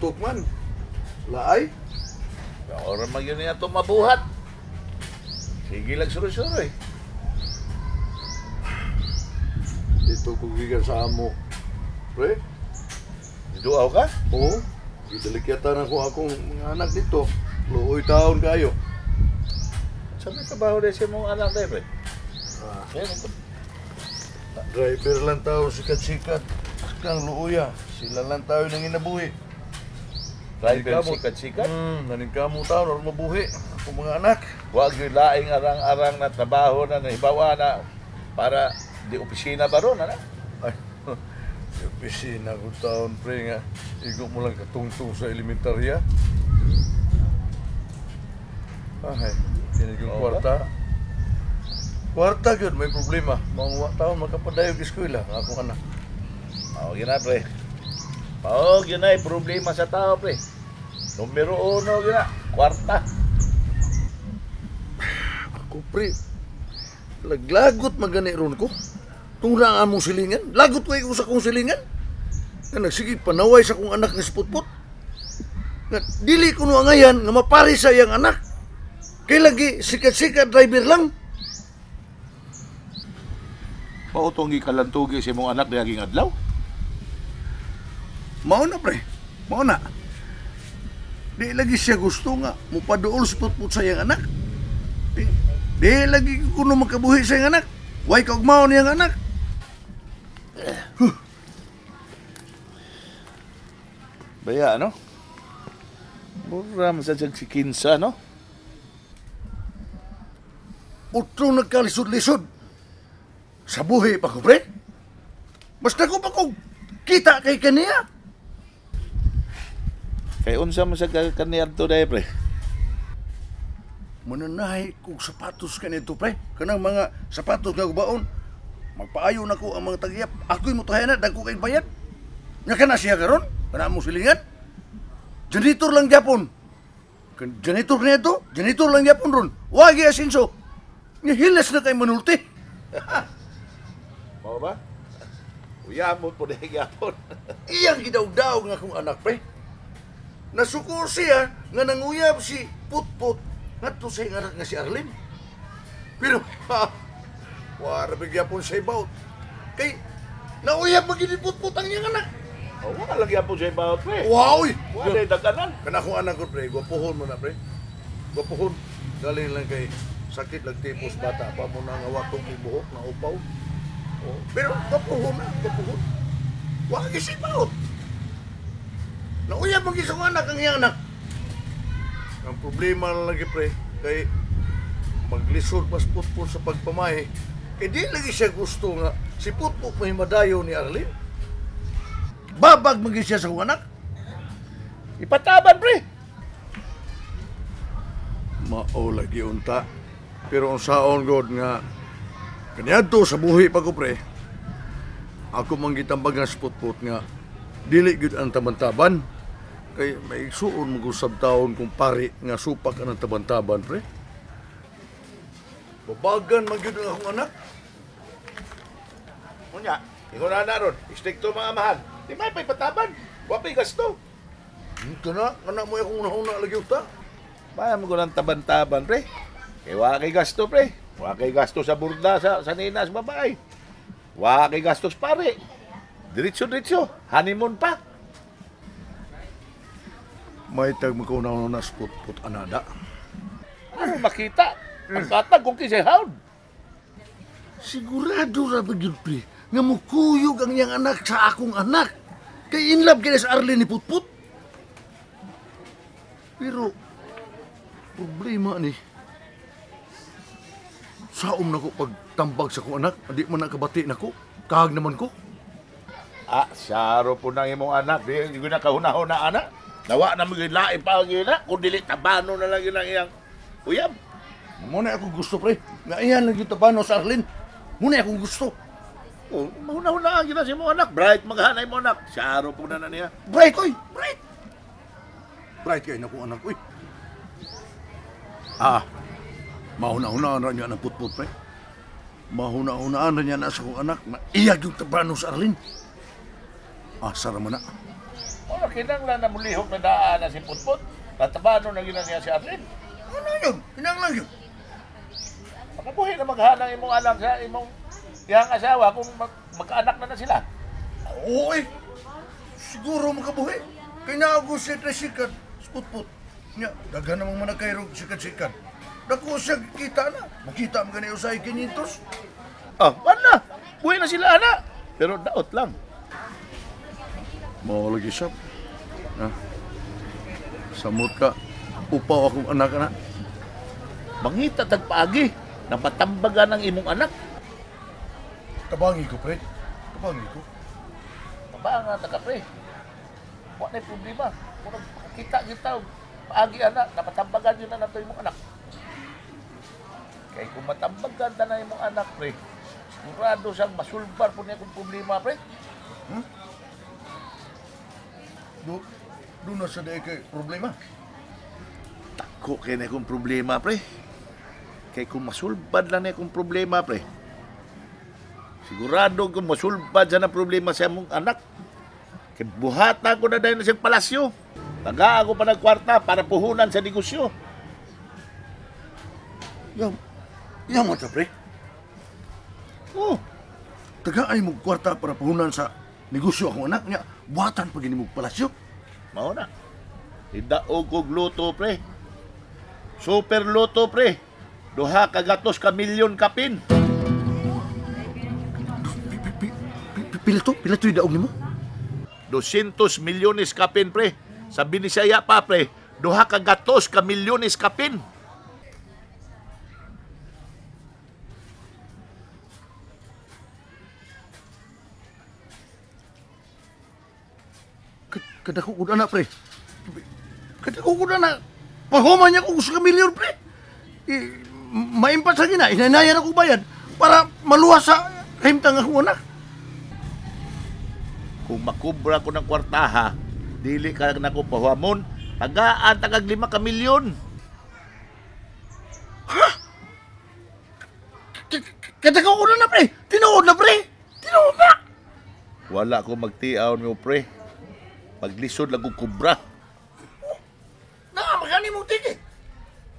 tuktok man. Laay. Orang magyan niya ito mabuhat. Sige lang suroy-suroy. Dito kong gigan sa amo. Pre? Iduaw ka? Oo. Gidalikyatan ako akong mga anak dito. Luoy taon kayo. Sa may trabaho rin siya mong anak tayo, pre? Kaya ito. Driver lang taon sikat-sikat. Kang luoya. Sila lang tayo nang inabuhi. Driver sikat-sikat? Naningkamo taon or mabuhi. Ako mga anak. Huwag yung laing arang-arang na trabaho na nahibawa na para di opisina ba ron, ano? Ay, yung pisina ko taon, pre nga. Igo mo lang katungtong sa elementarya. Ay, kinig yung kwarta. Kwarta yun, may problema. Mga taon makapadayog eskwela, akong anak. Pawag yun na, pre. Pawag yun na, problema sa tao, pre. Numero 1 yun na, kwarta. Ako, pre, laglagot magani ron ko. Tungraan mong silingan. Lagot ko sa kong silingan. Nga nagsige, panaway sa kong anak nga sputput. Nga, dili ko no ngayon nga mapari sa iyang anak. Kay lagi, sikat-sikat driver lang. Pautong ikalantugi si mong anak naging adlaw? Mao na, pre. Mao na. Di lagi siya gusto nga mupaduol sputput sa iyang anak. Di lagi ko no makabuhi sa iyang anak. Way kaugmao niyang anak. Baya, ano? Mura masadyag si Kinsa, no? Utro nagkalisod-lisod. Sa buhi pa ko, pre. Basta ko pa ko kita kay kaniya. Kaya unsa mo sa kaniyar to dahi, pre? Mananahi kong sapatos kanito, pre. Kanang mga sapatos nga gubaon. Magpaayo na ko ang mga tagiyap. Ako'y mutahayan na, dagko kayong bayad. Nga ka na siya karon, kana mo silingan. Janitor lang Japon. Janitor na ito, janitor lang Japon ron. Wagi asinso. Nihilas na kay manulti. Mau ba? Uyamon po na higapon. Iyang gidaw-daw nga akong anak, pre. Nasuko siya nga nanguyab si Putput ngadto sa anak nga si Arlene. Pero, wala bigyan po sa ibaw. Kay, nauyab magiging Putput ang iyang anak. Oh, wala lang yapon siya bawat, pre. Wow! Wala yung daganan. Kana akong anak ko, pre. Gwapuhon mo na, pre. Gwapuhon. Galing lang kay sakit lang tipos bata pa mo na nga watong buhok na upaw. Oh. Pero gwapuhon na, gwapuhon. Wala gisipaw. Nauyab mag isang anak ang iyang anak. Ang problema na lagi, pre, kay maglisod mas Putput sa pagpamahe. Eh di lagi siya gusto nga si Putput may madayo ni Arlene. Babag magi siya sa kong anak. Ipataban, pre. Mao lagi unta. Pero ang saon god nga kaniadto sa buhi pa ko, pre. Ako man gitambag nga Putput nga dili gud ang tabantaban. Kay may suon mo gusab taon kung pari nga supak ang tabantaban, pre. Babagan man gud ang akong anak. Kunya, ikaw na naron. Istikto mga amahan. Di may pataban. Wapay gasto. Ito na, anak mo akong una-una lagi uta. Bayan mo ko ng taban-taban, pre. Kaya wala kay gasto, pre. Wala kay gasto sa burda, sa ninas, babae. Wala kay gastos, pare. Diretso-diretso. Honeymoon pa. May tag mo ko una-una sa Putput anada. Ano makita? Ang katag kung kisay haud. Sigurado ra ba gyud, pre, nga mukuyog ang iyang anak sa akong anak. Kay in love kaya sa Arlene ni Putput. Pero, problema ni, saom na ko pagtambag sa akong anak, hindi man nakabati na ko, kahag naman ko. Ah, saro po ng imong anak. Di ko na kahuna-huna, anak. Nawa na mo yung laing pa ang ina. Kung dili, tabano na lang yun ang iyang uyab. Muna akong gusto, pre. Nga iyan lang yung tabano sa Arlene. Muna akong gusto. Oh, mahuna-huna ang si mo anak. Bright maghanay mo anak. Saro po na niya. Bright, oy! Bright! Bright kayo na kong anak, oy. Mahuna-hunaan na niya ng Putput, pre. Mahuna-hunaan na niya na sa kong anak. Maiyag yung tabano sa Arlene. Asar mo na. Wala kinanglan na mulihok na daan na si Putput. Tatabano na gina niya si Arlene. Ano yun? Pinanglang yun. Makabuhi na maghanang imong anak sa imong iyang asawa kung magkaanak na sila. Oo eh. Siguro makabuhi. Kaya na ako sikat, sput-put. Nya, daghan namang manakayrog sikat-sikat. Dako siya kita na. Makita mo ganyan usay 500. Ah, wala. Buhay na sila, anak. Pero daot lang. Mau lagi sab. Nah. Samot ka. Upaw akong anak na. Mangita tagpaagi na patambagan ng imong anak. Tabangi ko, pre. Tabangi ko. Tabangan na ka, pre. Wala na problema. Kung nagkita-kita, paagi anak, napatambagan yun na nato imong anak. Kaya kung matambagan na imong anak, pre, sigurado siyang masulbar po niya kung problema, pre. Doon na sa day kay problema. Tako kaya na kung problema, pre. Kaya kung masulbad lang na kung problema, pre. Sigurado kung masulbad siya na problema sa mong anak. Kaya buhata ko na dahil na siyang palasyo. Taga ako pa nagkwarta para puhunan sa negosyo. Yang mo pre. Oh, Tagaan mo kwarta para puhunan sa negosyo akong anak niya. Buhatan pag mo palasyo. mao na. Idaog kog luto, pre. Super luto, pre. Duha ka gatos ka milyon kapin. Pila to? Pila to yung daog ni mo? 200 milyones kapin, pre. Sa Binisaya pa, pre. Duha ka gatos ka milyones kapin. Kadako ko na, pre. Kadako ko na. Pahuman niya ko sa milyon, pre. Maimpat sa gina. Inanayan ako bayad para maluwas sa kahimtang ako anak. Kung makubra ko ng kwartaha, dili ka na ko pahuamon, tagaan tagag 5 ka milyon. Ha? Kadako ko na, pre. Tinuod na, pre. Tinuod na. Wala ko magtiaw mo, pre. Paglisod lang kong kubra. Magani mo ticket.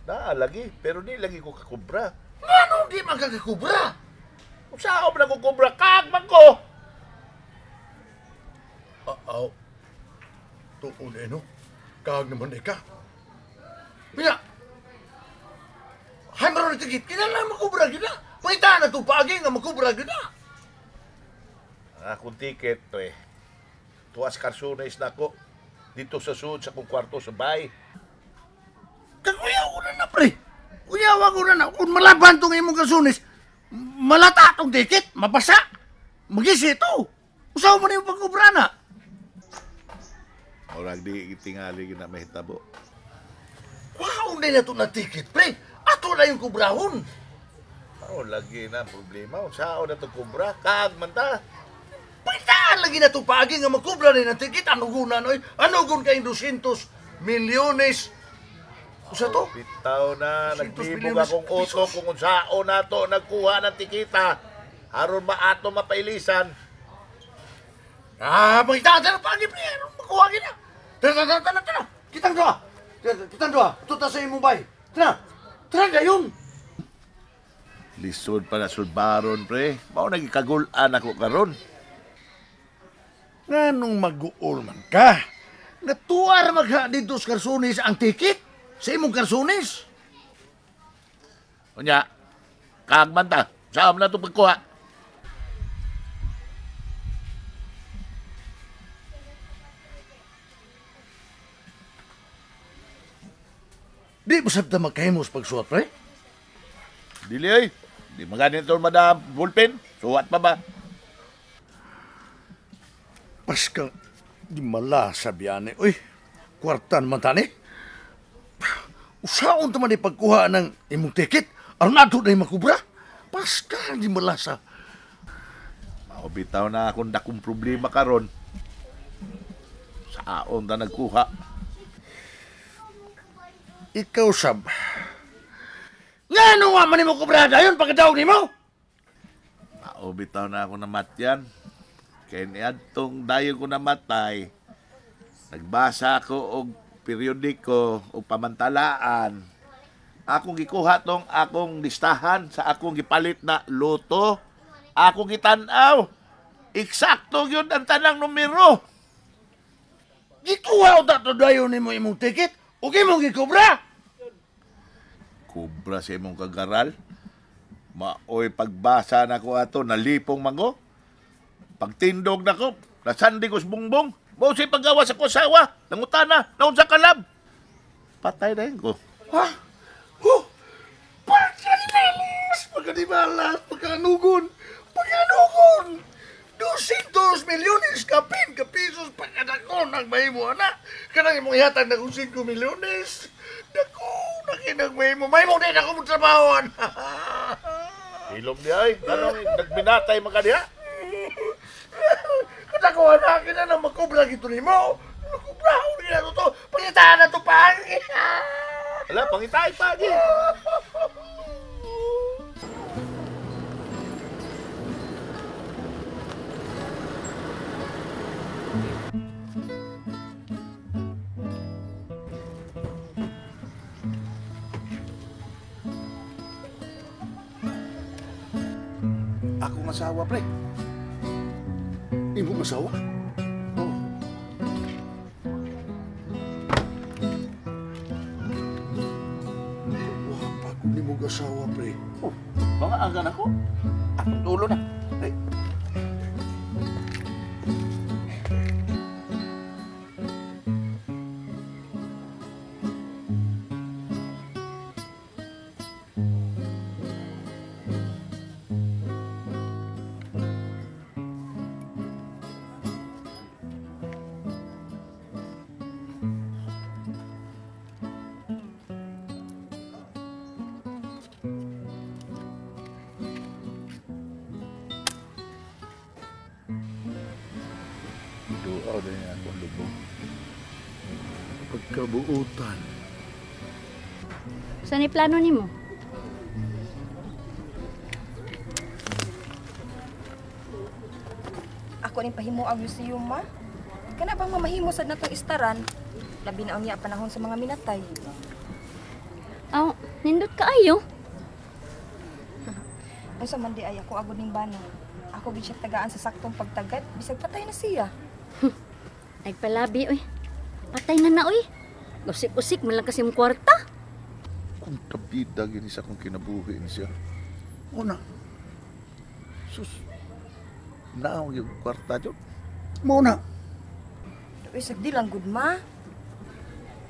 Lagi, pero di lagi ko kakubra. Ano di magkakakubra? Kung saan ko na kukubra, kagman ko! Aw. Tuon eh, no? Kag naman ka. Pina! Hay maroon na tigit. Kinala makubra yun na. Pangita na ito pagi nga makubra yun na. Akong ticket to eh. Tuwas karsunes na ko. Dito sa sud sa kong kwarto sa bay. Kakuyaw ko na, pre. Kuyawa ko na. Kung malaban itong imong kasunis, malata itong ticket. Mabasa. Magisi ito. Usaw mo na yung pagkubra na. Orag di tingali na mahitabo. Wow, hindi na ito na ticket, pre. Ato na yung kubrahon. Lagi na problema. Kung saan na ito kubra, kagman ta. Pagtaan lagi na ito pagi nga makubra rin ang ticket. Ano guna, no? Ano gun kayong 200 milyones? Usa to? Bitaw na, 200 nagbibog milyones akong utok pesos. kung saan na to nagkuha ng tikita. Aron maato mapailisan. Pagtaan na pagi, pre. Ano makuha kita? Tara. Kitang doa. Tuta sa imong bay. Tara, gayon. Lisod pa na sulbaron, pre. Mao nagikagulan ako karon. Nganong mag-uol man ka? Natuwar magha dito sa karsunis ang ticket sa imong karsunis. Unya, kagman ta. Saan na ito pagkuha? Di ba sabta magkahimos pagsuot, pre? Dili ay. Di maganin ito madam bullpen. Suwat pa ba? Paska, di mala sabiane. Uy, kwartan man tani. Usaon taman di pagkuha ng imong ticket. Aron ato na yung makubra. Paska, di mala sa... Maubitaw na akong dakong problema karon. Saan ta nagkuha? Ikaw, Sab. Nga ano nga man mo kubrada yun pagkatawag ni mo? Maubitaw na ako na matyan. Kaya niadtong dayo ko namatay, Nagbasa ko og periodiko o pamantalaan. Akong gikuha tong akong listahan sa akong gipalit na loto. Akong gitan-aw. Eksakto yun ang tanang numero. Gikuha o dato dayon nimo imong ticket, o imong gikobra. Kubra sa imong kagaral. Maoy pagbasa na ko ato, nalipong mango. Pagtindog na ko, nasandi ko sa bungbong. Mao si paggawa sa kusawa, nangutana, naun sa kalab. Patay na yun ko. Ha? Oh! Pagkanibalas! Pagkanibalas! Pagkanugon! Pagkanugon! 200 milyones kapin ka pisos pagkadakon ang mahimo anak. Kanang imong ihatag na kung 5 milyones. Dako, nakinag mahimo. Mahimo din ako mong trabahoan. Ilong di ay, ganong nagbinatay mga diha. Katakuan na akin na makubra gito ni mo. Makubra ako nila to. Pangitahan na to pa. Wala, pangitay pa, di. Akong asawa, pre. Imong asawa? Oh. Wah, pagod ni mong asawa, pre. Oh, mga agan ako. Atong tulo na. Ay. Doa din akong lubog. Pagkabuutan. Saan ni plano nimo? Ako ning pahimo ang museum ma. Kana bang mamahimo sad natong istaran? Labi na unya panahon sa mga minatay. Aw, nindot ka ayo. Unsa man di ay ako agud ning bana. Ako gid siya tagaan sa saktong pagtagad bisag patay na siya. Nagpalabi oy. Patay na oy. Usik-usik man lang kasi mong kwarta. Kung tabida gini sa akong kinabuhi siya. Una, Sus, naaw yung kwarta dyan. muna. Bisag di lang gud ma.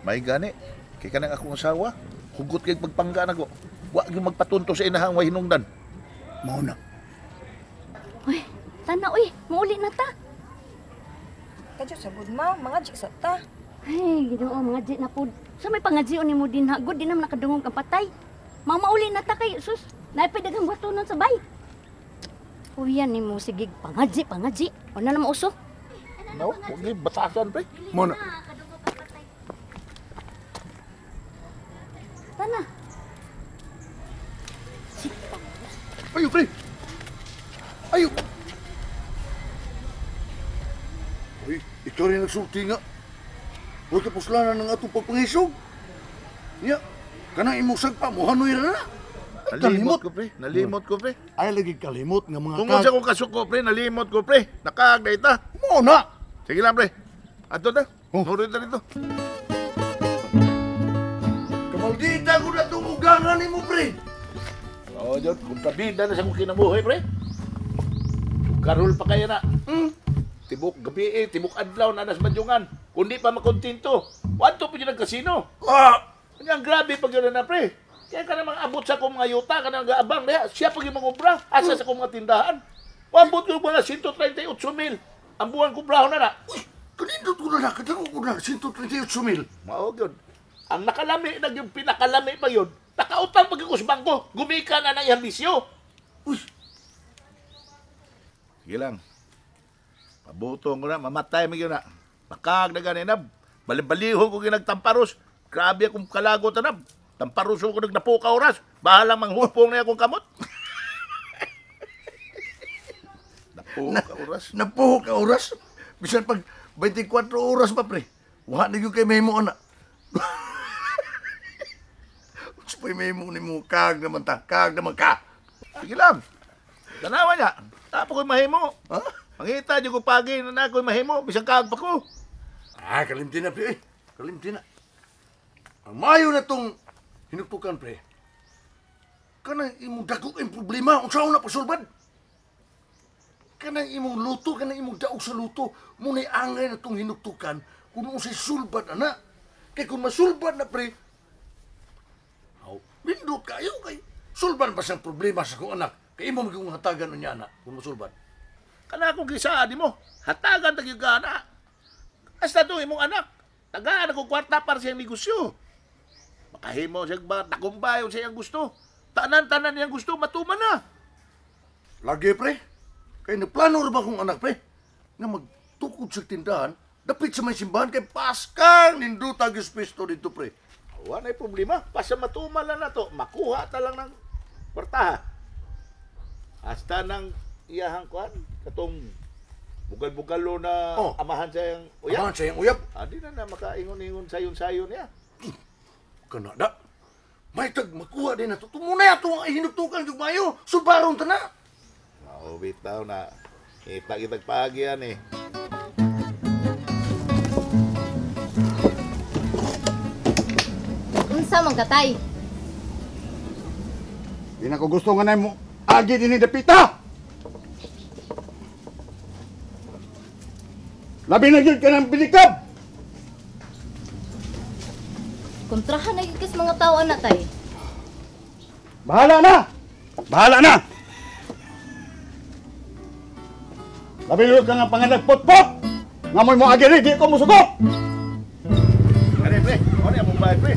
May gani, kay kanang akong asawa, hugot kay pagpangga na ko. Wa yung magpatunto sa inahang way hinungdan. Muna. Uy, tana oy, mauli na ta. Kadyo sa gud ma, mga jik sa ta. Ay, Ginoo mga di na pud. Sa may pangadjion nimo din ha, good din naman nakadungog kang patay. Mga mauli na ta kay sus. Naipay daghang batunon sa bay. Kuya nimo sige pangadji. Wala na mauso. No, huwag yung batasan, pre. Muna. Tana. Ayo, pre. Ayo. Uy, ikaw rin nagsulti nga. Huwag kapuslanan ng atong pagpangisog. Niya, kanang imong sagpa, muhanoy ra na. Nalimot ko, pre. Nalimot ko, pre. Ay, lagi kalimot nga mga Tungkol sa kong kasuko, pre. Nalimot ko, pre. Nakaagda ita. Muna! Sige lang, pre. Ato na. Oh. Nurito na dito. Kamaldita ko na itong ugangan ni mo, pre. Oo, John. Kung tabida na sa kong kinabuhay, pre. Karol pa kaya na. Tibok gabi tibok adlaw na nas madyungan. Kundi pa makontinto. Wanto pa yun ang kasino. Ah! Ang grabe pag yun na, pre. Kaya ka namang abot sa akong mga yuta, ka nang gaabang na. Siya pag yung mga obra, asa sa akong mga tindahan. Wabot yung mga 138,000 ang buwan kubrahon na na. Uy, kanindot ko na nakatako ko na 138,000. Mao yun. Ang nakalami na yung pinakalami pa yun, nakautang pag sa bangko, gumika na ng iyang bisyo. Uy, Sige lang. Pabutong ko na, mamatay mo yun na. Makag na ganina. Balibaliho ko ginagtamparos. Grabe akong kalagot na. Tamparos ko nagnapuka oras. Bahalang manghupong na akong kamot. Napuka oras. napuho ka oras. Bisan pag 24 oras pa, pre. Wa na gyud kay mahimo ana. Supay mahimo nimo kag naman ta, kag naman ka. Sige lang. Tanawa niya. Tapo ko'y mahimo. Ha? Mangita di ko pagi na ako'y mahimo. Bisang kaag pa ko. Ah, kalimti na pre. Kalimti na. Ang mayo na tong hinuktukan pre. Kanang imong dako ang problema, unsa na pasulbad? Kanang imong luto, kanang imong daog sa luto, muna'y angay na tong hinuktukan kung unsay sulbad ana. Kay kung masulbad na pre, bindot kayo kay sulbad ba siyang problema sa kong anak? Kay imo maging hatagan niya anak kung masulbad. Kana akong gisaan mo. Hatagan tagi ka na. Hasta to imong anak. Tagaan ako kwarta para sa negosyo. Makahimo siya ba, takumbayon siya ang gusto. Tanan-tanan niyang gusto, matuman na. Lagi pre, kay naplano rin ba kong anak pre, nga magtukod sa tindahan, dapit sa may simbahan kay Paskang nindutag yung pesto dito pre. Wala na problema. Basta matuman lang na to. Makuha ta lang ng kwarta. Hasta ng iyahang kuhan. Katong bugal-bugalo na amahan sa yung uyab. Amahan sa yung uyab. Di na makaingon-ingon sayon-sayon niya. Kanada, may tag makuha din na to. Tumunay ato ang hinuktukan yung mayo. Subaron ta na. Bitaw na. Kita-kitag pagi yan eh. Unsa man katay? Di na ko gusto nga na mo agi din ni Dapita. Labi na yun ka ng bilikab. Kontrahan na gyud kas mga tao ana tay. Bahala na. Bahala na. Labi na yun ka nga panganagpot-pot. Ngamoy mo agi rin, di ko musugop. Kare, pre. Ano yung mong pre?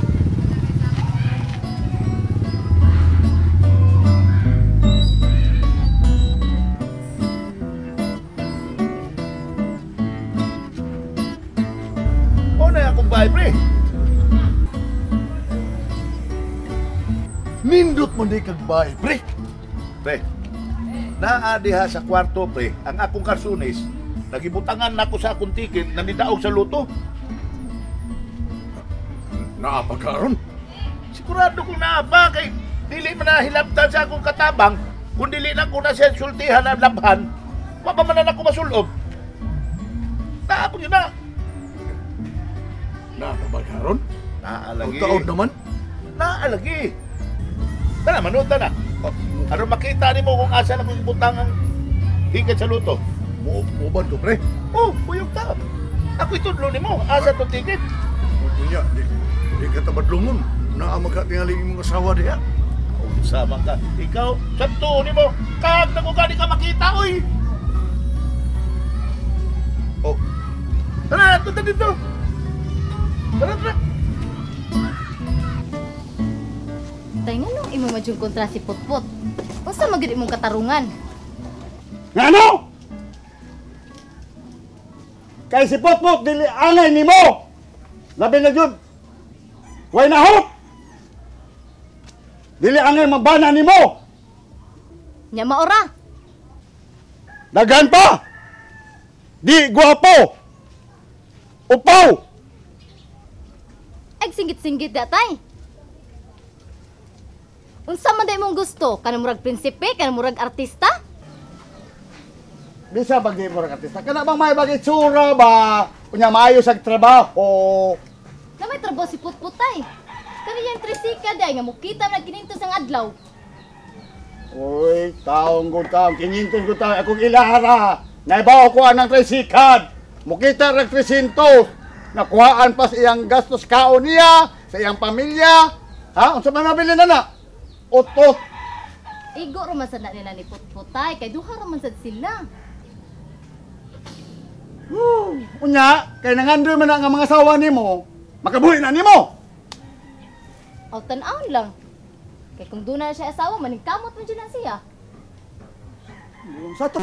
Pre. Nindot mo di kagbay pre. Pre, naa diha sa kwarto, pre, ang akong karsunis, nagibutangan na ako sa akong ticket na nidaog sa luto. Naapagkaron? Sigurado kong naapa kay dili man na hilabtan sa akong katabang, kung dili na ko na siya sultihan na labhan, mapamanan ako masulob. Naapag yun na. Naapagkaron? Naalagi. Ang taon naman? Naalagi. Tara, manood na. O, ano makita ni mo kung asa na kong butang ang ticket sa luto? Muban ko pre. Oh, puyog ta. Ako itudlo ni mo, asa to ticket. Punya, di ka tabadlungon. Naamag ka tingali mong asawa diya. Sama ka. Ikaw, santo ni mo, kag na ko gani ka makita, oy. Oh. Tara, tunta dito. Tara. Tay nga nung imo madyong kontra si Putput. Unsa magid imong katarungan? Ngano? Kay si Potpot dili angay nimo. Labi na jud. Way na hop. Dili angay mabana nimo. Nya maora. Daghan pa. Di guwapo. Upaw. Ag singgit-singgit datay. Unsa man day mong gusto? Kanang murag prinsipe, kanang murag artista? Bisa bagi mo artista. Kana bang may bagi tsura ba? Kunya maayo sa trabaho. Na may trabaho si Putput tay. Kani yang trisika day nga mukita na kinintos ang adlaw. Uy, taong ko taong. Kinintos ko taong. Akong ilahara. Naibaw ko anang trisikad. Mukita rag 300. Nakuhaan pa sa iyang gastos kaon niya, sa iyang pamilya. Ha? Unsa man nabili na na? Utot. Igo ra man sad na nila ni Putput tay kay duha ra man sad sila. Unya, kay nangandoy man ang mga asawa nimo, makabuhi na nimo. Aw tan-aon lang. Kay kung doon na siya asawa, maningkamot man dyan na siya. Sa to